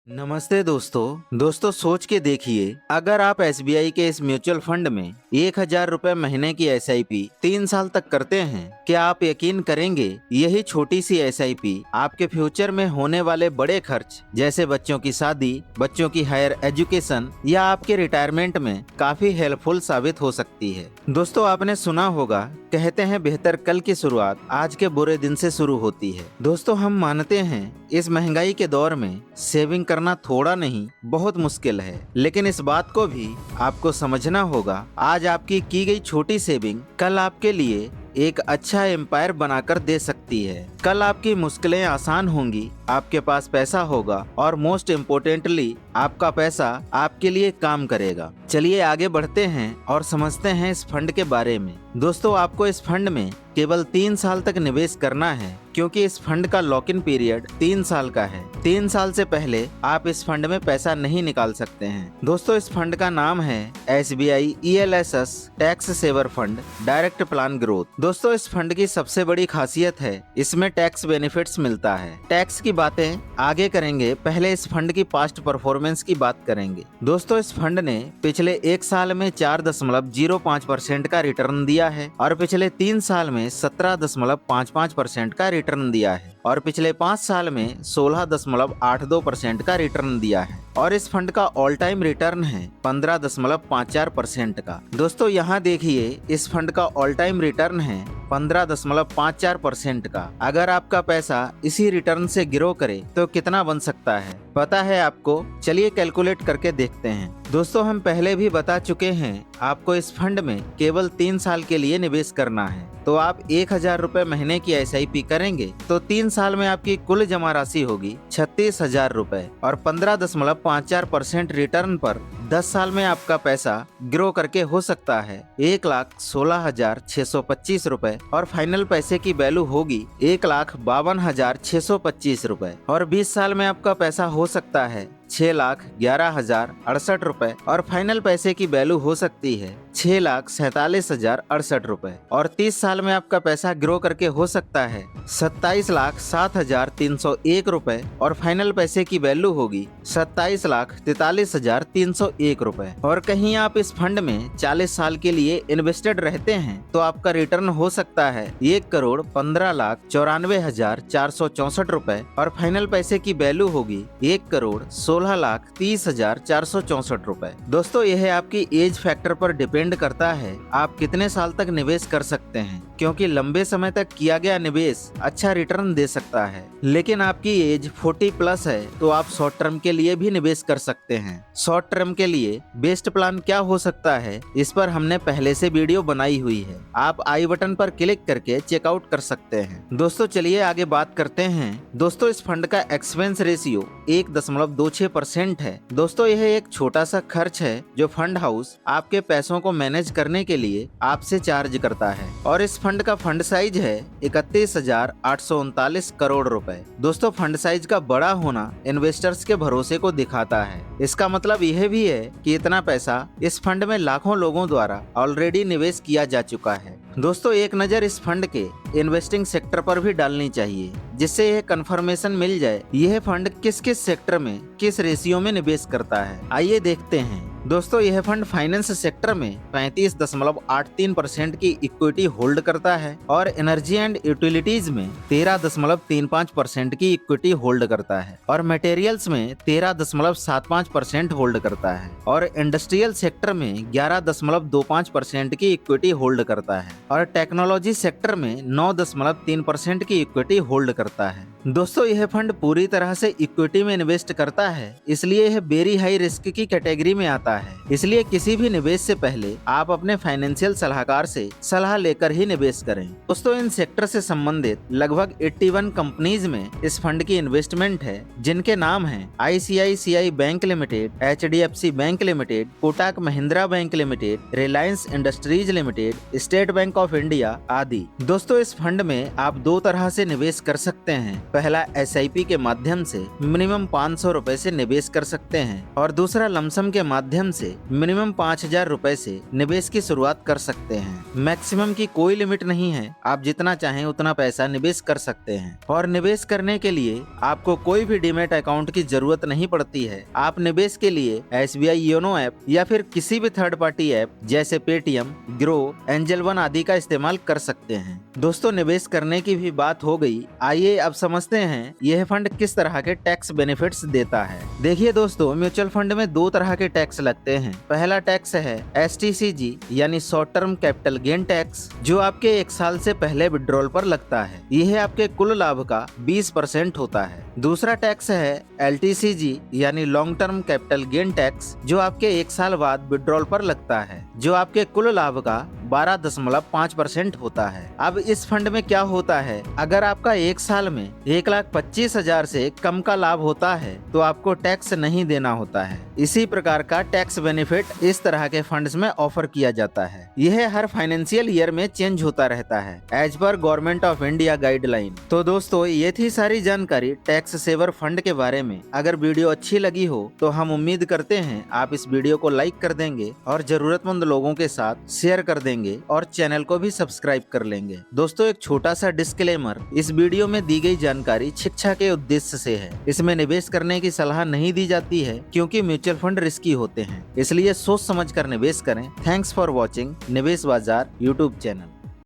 नमस्ते दोस्तों सोच के देखिए, अगर आप एसबीआई के इस म्यूचुअल फंड में 1,000 रुपए महीने की एसआईपी 3 साल तक करते हैं, क्या आप यकीन करेंगे यही छोटी सी एसआईपी आपके फ्यूचर में होने वाले बड़े खर्च जैसे बच्चों की शादी, बच्चों की हायर एजुकेशन या आपके रिटायरमेंट में काफी हेल्पफुल साबित हो सकती है। दोस्तों, आपने सुना होगा, कहते हैं बेहतर कल की शुरुआत आज के बुरे दिन से शुरू होती है। दोस्तों, हम मानते हैं इस महंगाई के दौर में सेविंग करना थोड़ा नहीं बहुत मुश्किल है, लेकिन इस बात को भी आपको समझना होगा, आज आपकी की गई छोटी सेविंग कल आपके लिए एक अच्छा एम्पायर बनाकर दे सकती है। कल आपकी मुश्किलें आसान होंगी, आपके पास पैसा होगा और मोस्ट इम्पोर्टेंटली आपका पैसा आपके लिए काम करेगा। चलिए आगे बढ़ते हैं और समझते हैं इस फंड के बारे में। दोस्तों, आपको इस फंड में केवल 3 साल तक निवेश करना है, क्योंकि इस फंड का लॉक इन पीरियड 3 साल का है। 3 साल से पहले आप इस फंड में पैसा नहीं निकाल सकते हैं। दोस्तों, इस फंड का नाम है SBI ELSS tax saver fund direct plan growth. दोस्तों, इस फंड की सबसे बड़ी खासियत है इसमें टैक्स बेनिफिट्स मिलता है। टैक्स की बातें आगे करेंगे, पहले इस फंड की पास्ट परफॉर्मेंस की बात करेंगे। दोस्तों, इस फंड ने पिछले 1 साल में 4.05% का रिटर्न दिया है और पिछले 3 साल में 17.55% का रिटर्न दिया है और पिछले 5 साल में 16.82% का रिटर्न दिया है और इस फंड का ऑल टाइम रिटर्न है 15.54% का। दोस्तों, यहाँ देखिए, इस फंड का ऑल टाइम रिटर्न है 15.54% का। अगर आपका पैसा इसी रिटर्न से ग्रो करे तो कितना बन सकता है, पता है आपको? चलिए कैलकुलेट करके देखते हैं। दोस्तों, हम पहले भी बता चुके हैं, आपको इस फंड में केवल 3 साल के लिए निवेश करना है। तो आप 1,000 रुपए महीने की SIP करेंगे तो 3 साल में आपकी कुल जमा राशि होगी 36,000 रुपए और 15.54% रिटर्न पर 10 साल में आपका पैसा ग्रो करके हो सकता है 1,16,625 रुपए और फाइनल पैसे की वैल्यू होगी 1,52,625 रुपए और 20 साल में आपका पैसा हो सकता है 6,11,068 रुपए और फाइनल पैसे की वैल्यू हो सकती है 6,47,068 रुपए और 30 साल में आपका पैसा ग्रो करके हो सकता है 27,07,301 रुपए और फाइनल पैसे की वैल्यू होगी 27,43,301 रुपए। और कहीं आप इस फंड में 40 साल के लिए इन्वेस्टेड रहते हैं तो आपका रिटर्न हो सकता है 1,15,94,464 रुपए और फाइनल पैसे की वैल्यू होगी 1,16,30,464 रुपए। दोस्तों, यह आपकी एज फैक्टर पर डिपेंड करता है, आप कितने साल तक निवेश कर सकते हैं, क्योंकि लंबे समय तक किया गया निवेश अच्छा रिटर्न दे सकता है। लेकिन आपकी एज 40 प्लस है तो आप शॉर्ट टर्म के लिए भी निवेश कर सकते हैं। शॉर्ट टर्म के लिए बेस्ट प्लान क्या हो सकता है, इस पर हमने पहले से वीडियो बनाई हुई है, आप आई बटन पर क्लिक करके चेकआउट कर सकते हैं। दोस्तों, चलिए आगे बात करते हैं। दोस्तों, इस फंड का एक्सपेंस रेशियो 1.26% है। दोस्तों, यह एक छोटा सा खर्च है जो फंड हाउस आपके पैसों को मैनेज करने के लिए आपसे चार्ज करता है और इस फंड का फंड साइज है 31,839 करोड़ रुपए। दोस्तों, फंड साइज का बड़ा होना इन्वेस्टर्स के भरोसे को दिखाता है। इसका मतलब यह भी है कि इतना पैसा इस फंड में लाखों लोगों द्वारा ऑलरेडी निवेश किया जा चुका है। दोस्तों, एक नज़र इस फंड के इन्वेस्टिंग सेक्टर पर भी डालनी चाहिए, जिससे यह कंफर्मेशन मिल जाए यह फंड किस किस सेक्टर में किस रेशियो में निवेश करता है। आइए देखते हैं। दोस्तों, यह फंड फाइनेंस सेक्टर में 35.83% की इक्विटी होल्ड करता है और एनर्जी एंड यूटिलिटीज में 13.35% की इक्विटी होल्ड करता है और मटेरियल्स में 13.75% होल्ड करता है और इंडस्ट्रियल सेक्टर में 11.25% की इक्विटी होल्ड करता है और टेक्नोलॉजी सेक्टर में 9.3% की इक्विटी होल्ड करता है। दोस्तों, यह फंड पूरी तरह से इक्विटी में इन्वेस्ट करता है, इसलिए यह वेरी हाई रिस्क की कैटेगरी में आता है। इसलिए किसी भी निवेश से पहले आप अपने फाइनेंशियल सलाहकार से सलाह लेकर ही निवेश करें। दोस्तों, इन सेक्टर से संबंधित लगभग 81 कंपनीज में इस फंड की इन्वेस्टमेंट है, जिनके नाम हैं ICICI bank limited, HDFC bank limited, Kotak Mahindra bank limited, Reliance industries limited, state bank of India आदि। दोस्तों, इस फंड में आप 2 तरह से निवेश कर सकते हैं। पहला SIP के माध्यम से मिनिमम 500 रुपए से निवेश कर सकते हैं और दूसरा लमसम के माध्यम से मिनिमम 5000 रुपए से निवेश की शुरुआत कर सकते हैं। मैक्सिमम की कोई लिमिट नहीं है, आप जितना चाहें उतना पैसा निवेश कर सकते हैं और निवेश करने के लिए आपको कोई भी डीमैट अकाउंट की जरूरत नहीं पड़ती है। आप निवेश के लिए SBI योनो ऐप या फिर किसी भी थर्ड पार्टी ऐप जैसे पेटीएम, ग्रो, एंजल वन आदि का इस्तेमाल कर सकते हैं। दोस्तों, निवेश करने की भी बात हो गई, आइए अब समझते हैं यह फंड किस तरह के टैक्स बेनिफिट्स देता है। देखिए दोस्तों, म्यूचुअल फंड में 2 तरह के टैक्स लगते हैं। पहला टैक्स है STCG यानी short term capital gain tax, जो आपके 1 साल से पहले विड्रॉल पर लगता है। यह आपके कुल लाभ का 20% होता है। दूसरा टैक्स है LTCG यानी long term capital gain tax, जो आपके 1 साल बाद विड्रॉल पर लगता है, जो आपके कुल लाभ का 12.5% होता है। अब इस फंड में क्या होता है, अगर आपका 1 साल में 1,25,000 से कम का लाभ होता है तो आपको टैक्स नहीं देना होता है। इसी प्रकार का टैक्स बेनिफिट इस तरह के फंड्स में ऑफर किया जाता है। यह हर फाइनेंशियल ईयर में चेंज होता रहता है as per government of India guideline. तो दोस्तों, ये थी सारी जानकारी टैक्स सेवर फंड के बारे में। अगर वीडियो अच्छी लगी हो तो हम उम्मीद करते हैं आप इस वीडियो को लाइक कर देंगे और जरूरतमंद लोगों के साथ शेयर कर देंगे और चैनल को भी सब्सक्राइब कर लेंगे। दोस्तों, एक छोटा सा डिस्क्लेमर, इस वीडियो में दी गई जानकारी शिक्षा के उद्देश्य से है। इसमें निवेश करने की सलाह नहीं दी जाती है क्योंकि म्यूचुअल फंड रिस्की होते हैं, इसलिए सोच समझ कर निवेश करें। थैंक्स फॉर वॉचिंग निवेश बाजार यूट्यूब चैनल।